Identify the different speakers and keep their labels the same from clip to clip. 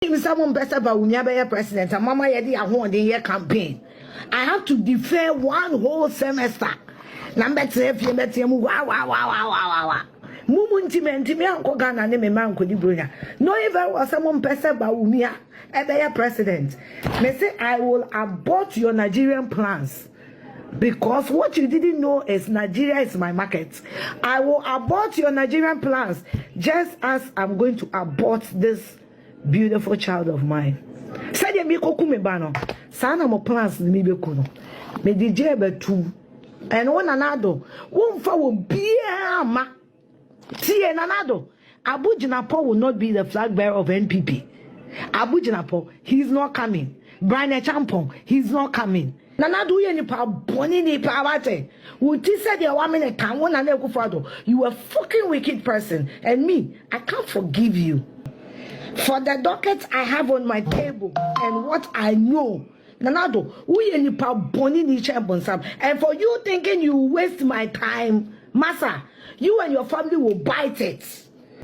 Speaker 1: If someone best about Bawumia be president and mama yedi a won the year campaign, I have to defer one whole semester. Number 3 wow. Mumunti me anko Ghana ne me man ko di bronya. No even was someone best about Bawumia be president. Me say I will abort your Nigerian plans. Because what you didn't know is Nigeria is my market. I will abort your Nigerian plans just as I'm going to abort this beautiful child of mine. Said me koku me bano. Sana mo plans ni be kuno. Me DJ be two. And one another. Won fa wo bia ma. Tie nanado. Abu Jinapo will not be the flag bearer of NPP. Abu Jinapo, he's not coming. Brian Champon, he's not coming. Nanado ye ni pa boni ni pa wate. Wuti said your woman can one and you a fucking wicked person. And me, I can't forgive you. For the docket I have on my table and what I know, Nanado, we any pa boni ni chambonsam. And for you thinking you waste my time, Massa, you and your family will bite it.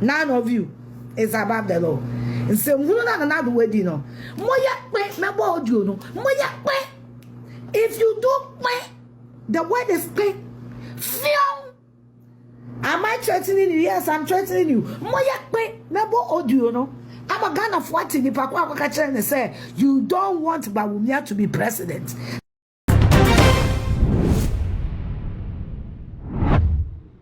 Speaker 1: None of you is above the law. And so another wedding, no. If you don't pay, the word is pay. Film. Am I threatening you? Yes, I'm threatening you. Moya pay, mebo audio, no. I'm a Ghana of what in the Pakwa and say you don't want Bawumia to be president.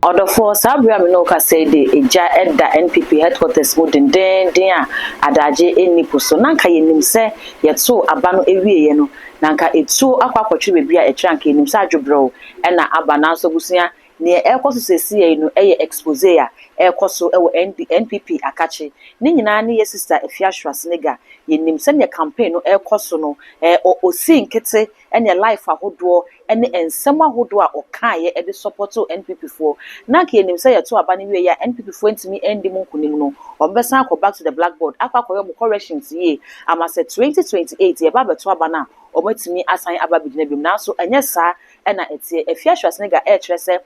Speaker 2: Order for Sabria Minoka say the Eja at the NPP headquarters wooden den Adaje Enipo so Nanka yenim se yet so abano ewie no Nanka etu akwakotwe bebia e trank yenim sa adwobro e na abana so busia ne ekoso sesi no eye expose ya ekoso e NPP akache ne nyina ne ye sister Efiashwa Senega yenim se ne campaign no ekoso no osi nkete ene life ahodo ene ensem ahodo a okaye e de support NPP for na ke yenim se ye to abane wie ya NPP for ntimi endi mu nkunim no ombesa akọ back to the blackboard akwakoyo mu corrections ye amase 2028 ye ba beto abana omatimi asan ababigina bim na so enye sa ena etie Efiashwa Senega trese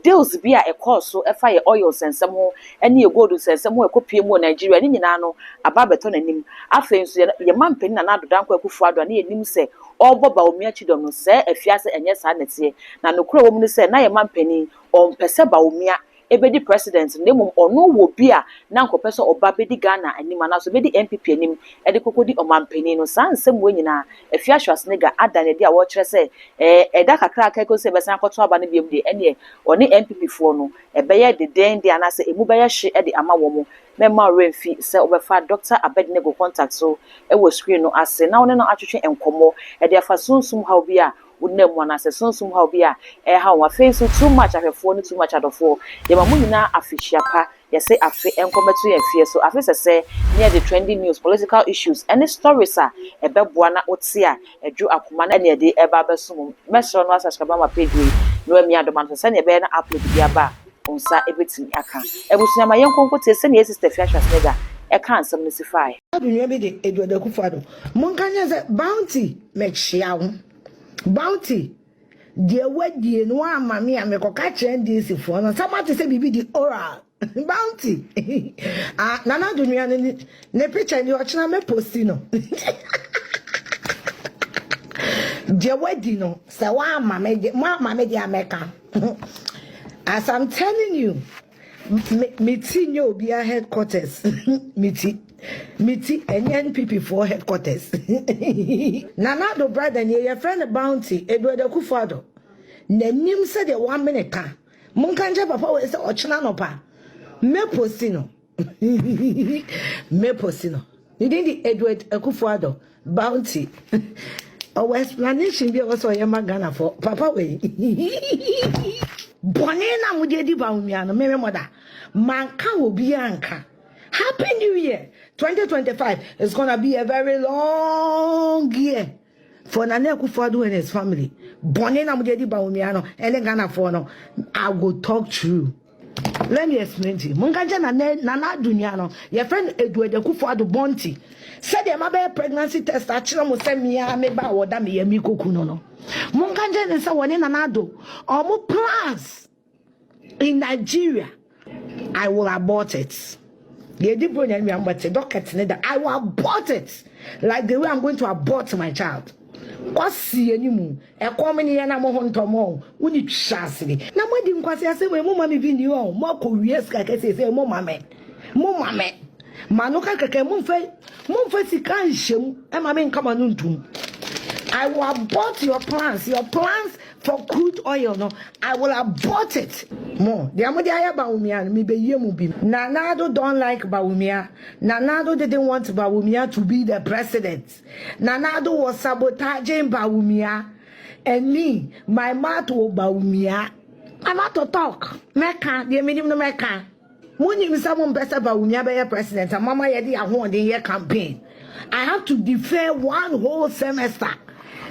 Speaker 2: deals be a course so fire oil sensem ho ene gold sensem ho ekopie mu Nigeria ni nyina no ababeto nanim afen so ye mampeni na nadodan kwa kufu ado na yenim se obo Bawumia chidom no se Efiase enye sa netie na nokura wo mu se na ye mampeni on pese Bawumia ebedi president nemum ono wo bia na nkopese oba bedi Ghana anim na so bedi NPP anim ede kokodi omampeni no sansem wo nyina Efiashwa Senega adane de a wo kire se eda kakra aka ko se besan akoto aba ne biem de ene oni NPP fo no ebeye de den de anase emu beye hye ede ama wo mu memma remfi se obefa Dr. Abednego contact so e wo screen no ase na woni no atwetwe enkomo ede afa sunsum ha obi a wonam wana se sunsum ha obi a ha wa face too much afefo no too much adofo ye ma munyina afichiapa ye say afi enkometo ye fie so afi se near the trending news political issues any stories a ebeboa na ote a edwo akoma na ne de eba besum mesro no subscribe ma page no emi adoma se ne ebe na upload bia ba onsa ebetimi aka ebusua ma yenkonko te se ne sister Efiashwa Senega e kan some nisify
Speaker 1: Adunye be de Edward Akufo-Addo monkanya se bounty mechia ho bounty de wadie no ama me amekoka kire fo no samati se bibi di oral bounty nana Adunye ne picture ni ochina me posti no de wadi no se wa ama me de ameka. As I'm telling you, miti nyo obiya headquarters. miti NPP for headquarters. Nanado brother ni your friend Bounty Edward Akufo-Addo. Nenim said the 1 minute ka. Munkanja papa we say ochina no pa. Me postino. You didn't Edward Akufo-Addo Bounty. Our explanation be also yama Ghana for papa we. Bonena mudedi Bawumia no me mother. Manka will be anka. Happy New Year. 2025 is gonna be a very long year for Nana Akufo-Addo and his family. Bonena mudedi Bawumia no ele Ghana for no. I will talk through. Let me explain to you. Mungaja Nana Dunya no. Your friend Edward Akufo-Addo Bonti said the mother pregnancy test actually mo send me a me ba woda me yemi koku no. Mungaja ne say woni Nanado omo plans in Nigeria. I will abort it. The Edipo but the docket that I will abort it like the way I'm going to abort my child. What's see any moon? A common animal hontomo, when you chassis. Now, what didn't I say when Mamma be new? More curious, like I say, Mamma man. Manoka kake mumfe sikan shemu e ma men kama nuntum. I will abort your plans for crude oil no. I will abort it. More. The amodi aya Bawumia mi be yemu bi. Nanado don't like Bawumia. Nanado didn't want Bawumia to be the president. Nanado was sabotaging Bawumia. And me, my mouth will Bawumia. I'm not to talk. Meka, the minimum no meka. When someone best about Bawumia be president, and Mama yedi ahon the year campaign. I have to defer one whole semester.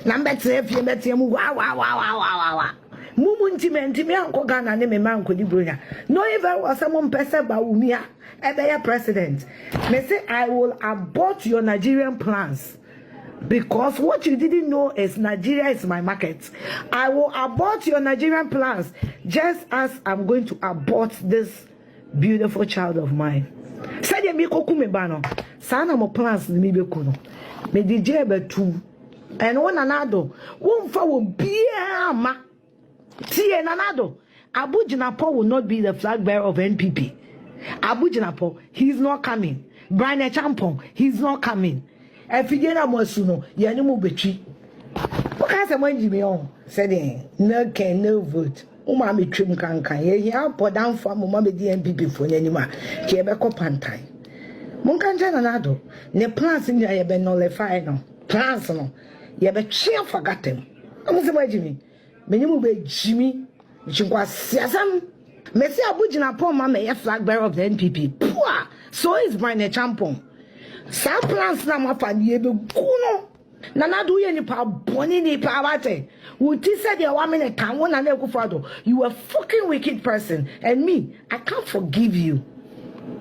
Speaker 1: Number 3 if you met him wow. Mumunti me anko Ghana ne me man ko di bronya. No even was someone best about Bawumia be president. Me say I will abort your Nigerian plans. Because what you didn't know is Nigeria is my market. I will abort your Nigerian plans just as I'm going to abort this beautiful child of mine. Said me koku me bano. Sana mo plans ni me beku no. Me DJ be two. And one another. Won fa wo bia ma. Tie nanado. Abu Jinapo will not be the flag bearer of NPP. Abu Jinapo, he's not coming. Brian Champon, he's not coming. Efigena Mosuno, Yanimu Betri. What kind of money me on? Said no can no vote. Umami trim cancan. Ye put down for Mumma the NPP for Yanima. Quebeco Pantai. Munkanjan anado. Ne plans in your ben no le final. Plans no. Ye be cheer forgotten. I was a Jimmy. Menimu be Jimmy. Chingwa Siasam. Messi Abu Jinapo Mamma a flag bearer of the NPP. Poor. So is Brian Champon. Some plans na mafani ebe kuno. Nana do ye nipa boni nipa abate. Uti said your woman a can one and you a fucking wicked person. And me, I can't forgive you.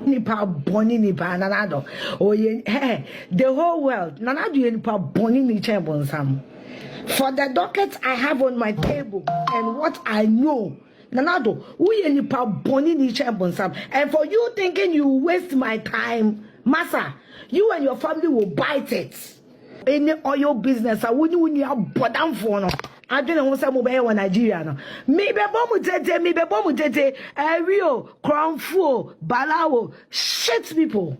Speaker 1: Nipa boni nipa nanado. Oh ye the whole world. Nana do ye nipa boni ni chembonsam. For the docket I have on my table and what I know. Nanado, we ye nipa boni ni chembonsam. And for you thinking you waste my time, Massa, you and your family will bite it. Any oil business, I wouldn't have bought down for no. I don't know some mobile Nigeria. No. Maybe bomb tete, Rio, crown full, balawo, shit people.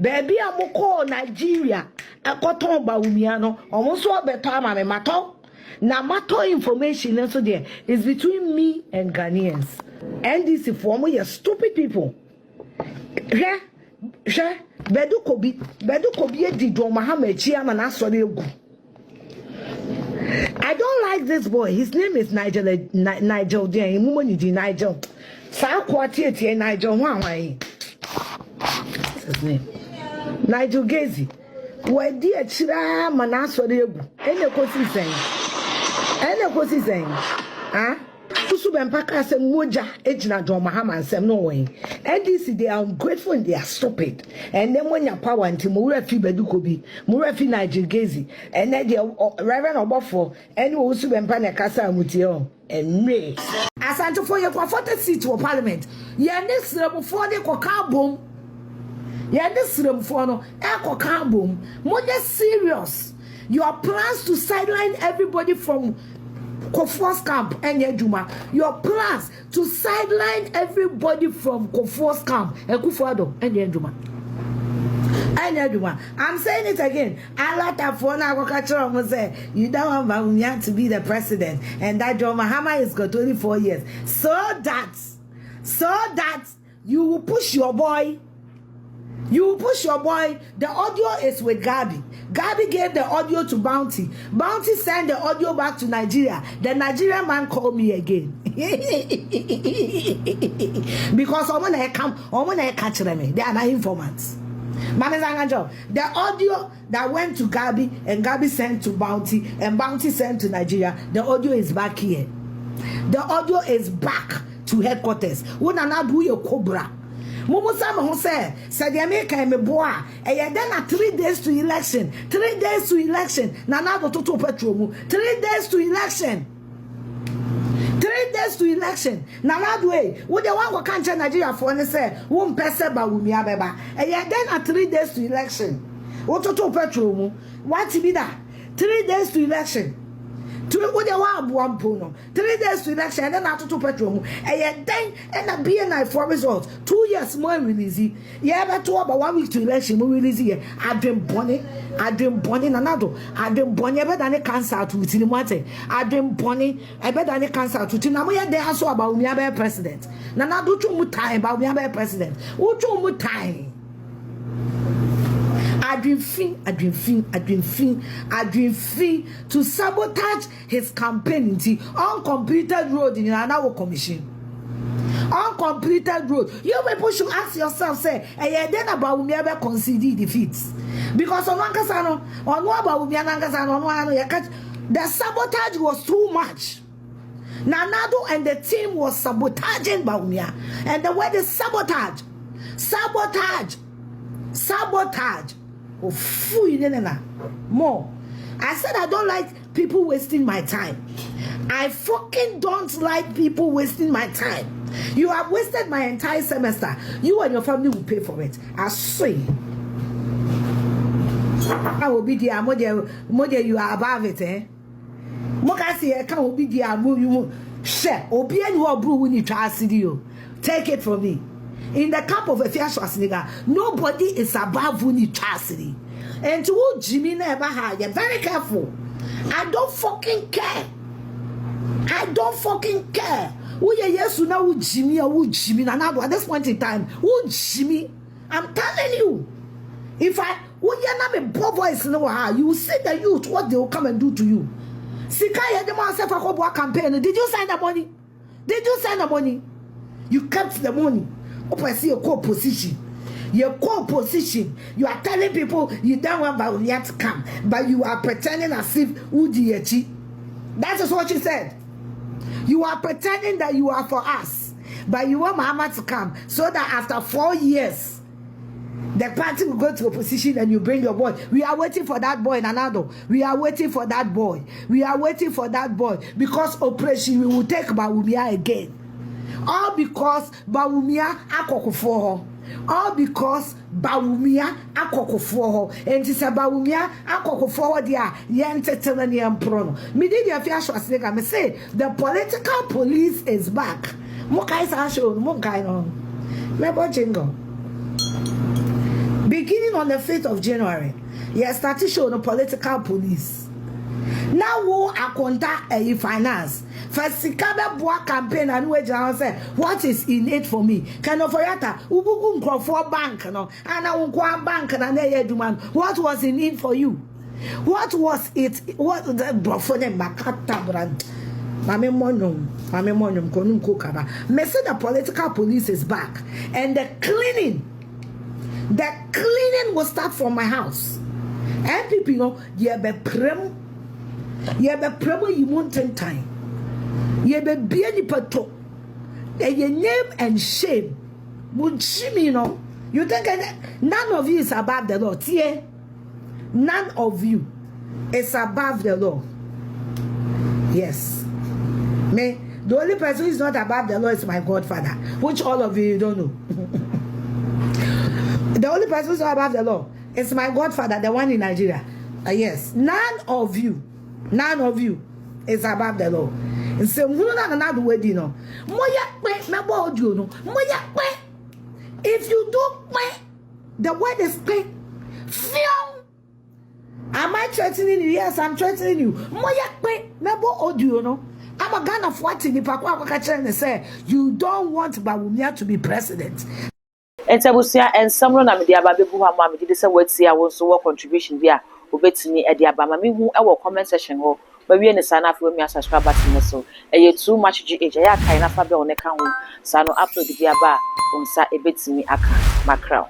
Speaker 1: Baby, I'm call Nigeria. I got on Bawumia, almost what the time I'm a matter. Now, matter information also there is between me and Ghanaians. And this is for me, you stupid people. Yeah. Bedu kobi di do Muhammad Chia na asori egu. I don't like this boy. His name is Nigel there. Mumoni di Nigel. Sa kwati etie Nigel hwan. What's his name? Nigel Gezi. Wadi achira mana asori egu. Ene kosi sen. Ah? Usubempaka se moja ejina John Mahama and Sam no way. NDC, they are ungrateful and they are stupid. And then when your power until Murefi Bedukobi, Murefi Nigel Gezi, and then the Reverend Obofo, and Usubempana Casa Mutio, and me. As I for your 40 seats for Parliament, yeah, this before they could car boom. Yeah, this for no echo car boom. More serious. Your plans to sideline everybody from Kofo's camp and Yeduma. Your plans to sideline everybody from Kofo's camp and Kufuado and Yeduma. And Yeduma. I'm saying it again. I like that for now. Say you don't want Bawumia to be the president, and that John Mahama is got 24 years. So that you will push your boy. You push your boy. The audio is with Gabi. Gabi gave the audio to Bounty. Bounty sent the audio back to Nigeria. The Nigerian man called me again. Because I'm gonna catch them. They are not informants. The audio that went to Gabi and Gabi sent to Bounty and Bounty sent to Nigeria, the audio is back here. The audio is back to headquarters. When I do your Cobra. Mumusama who said the American me boa and then 3 days to election. 3 days to election. Nana go to petrol. 3 days to election. 3 3 days to election. Now that way, what they want to can't Nigeria for and say, won't pass Bawumia beba. And yet then at 3 days to election. What to petrol? What to be that? 3 days to election. To what they want one puno. 3 days to election and then after to petrol. And yet then and a BNI for results. 2 years more release. Yeah, but about 1 week to election, we release here. I dream bonnet nanado. I dream bonnet better than a cancer to Tinimate. I dream bonnet, I better than a cancer to Tinamoya. They also about me about president. Nanado too much time about me about president. Who too much time? I dream free to sabotage his campaign uncompleted road in another commission. Uncompleted road. You people should ask yourself, say, then about me ever concede defeats. Because on one casano, on what about me and the sabotage was too much. Nanado and the team was sabotaging Bawumia. And the word is sabotage. Oh, more. I said I don't like people wasting my time. I fucking don't like people wasting my time. You have wasted my entire semester. You and your family will pay for it. I swear. I will be there. More you are above it, eh? Mokasi, I can't be there. You share. Obian you are blue when you try to take it from me. In the camp of a nigga, nobody is above unitracity. And to who Jimmy never had, you're very careful. I don't fucking care. Who you yes to know who Jimmy or who Jimmy and at this point in time, who Jimmy? I'm telling you, if I who you not a poor voice no how you will see the youth what they will come and do to you. Sikaya the man for Cobra campaign. Did you sign the money? You kept the money. See your core position. You are telling people you don't want Bawumia to come, but you are pretending as if Udiyechi. That is what you said. You are pretending that you are for us, but you want Muhammad to come so that after 4 years, the party will go to opposition and you bring your boy. We are waiting for that boy in Addo. We are waiting for that boy because operation we will take Bawumia again. All because Bawumia akoko all because Bawumia akoko and it's a Bawumia akoko there yentetene emprono me did your fear me say the political police is back mo kai sa show mo kai no lebo jingle beginning on the 5th of January started showing the political police. Now who akonta a finance first Sikabe Boa campaign and we just say what is in it for me kind of yata ubugu nkrofo bank no ana unkwa bank na na man what was in it for you what was it what the brofo dem makata brand mame monum konum kokaba me say the political police is back and the cleaning will start from my house and people know you be prem you mountain time. You be any pato. Your name and shame. Muchimi, no. You think none of you is above the law. Yeah? None of you is above the law. Yes. Me, the only person who is not above the law is my godfather, which all of you don't know. The only person who is not above the law is my godfather, the one in Nigeria. Yes. None of you is above the law. And so another word, you know. If you don't pay, the word is pay. Am I threatening you? Yes, I'm threatening you. I'm a gun of what in the say you don't want Bawumia to be president.
Speaker 2: Entabusia and someone na media ba bebu ha ma me de say wati a wo so wo contribution bi a obetimi e de aba ma me hu e wo comment section ho ba wie ne sana afo mi subscribe button so e too much gh ya kai na fa be o ne ka ho sa no upload bi aba onsa ebetimi aka makra